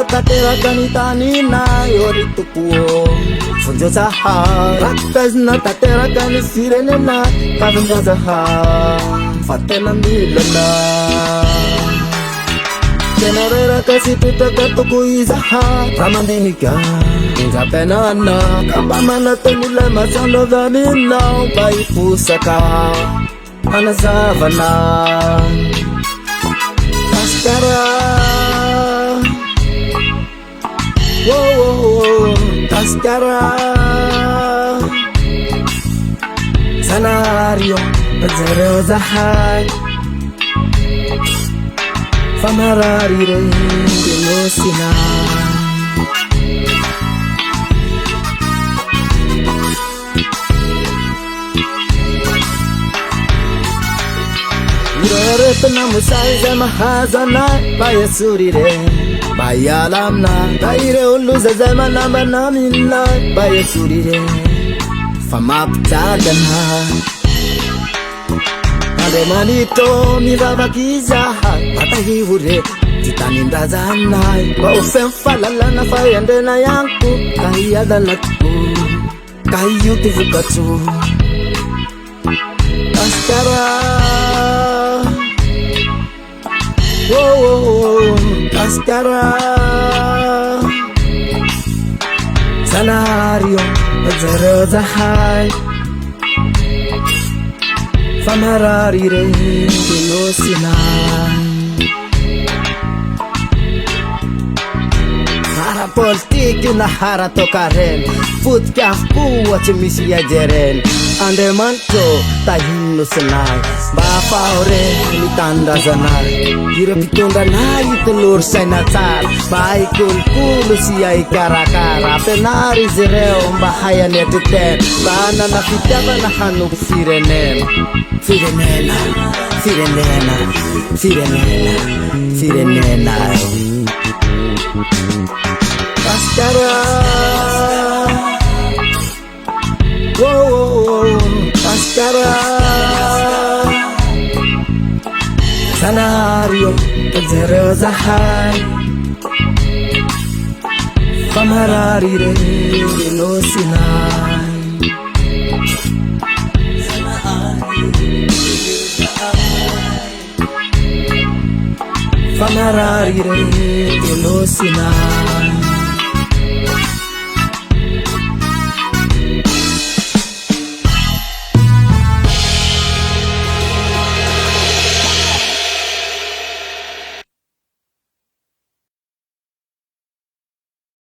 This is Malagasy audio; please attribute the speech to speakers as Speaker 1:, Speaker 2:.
Speaker 1: taterakany tanina yoritukuo fonjosaha rakazina taterakany firenena kavingazaha fatena milana tenareraka situtaka tukuizaha ramandinika ingapenana kambamana tenile masandovanina baipusaka anazavana Taskara Taskara Sanario Zero Zahai Famarari Dinosina Retna musai zama hazana baya surire baya lamna daire ulu zama namba namina baya surire famaptagana ade manito mi babakiza patahiure titaninda zana ba ufemfalala na fayendena yanku kahiyadalatu kahiyutivukatu Taskara Taskara Salario Zero Zahai Famarari Re Dinosinai Hara politik na hara tokaren Futkaf kuwa chimisi ya jeren Ande manto tahino senai Bapaore mitanda zanai Hira pitunda nai telur senatar Baikul kulu siya ikarakara Penari zireo bahaya netiten Bana na fitaba na hanuk firenen Firenena, firenena, firenena, firenena Taskara Taskara Sanario Zero Zahai Famarari Re Dinosinai Famarari Re Dinosinai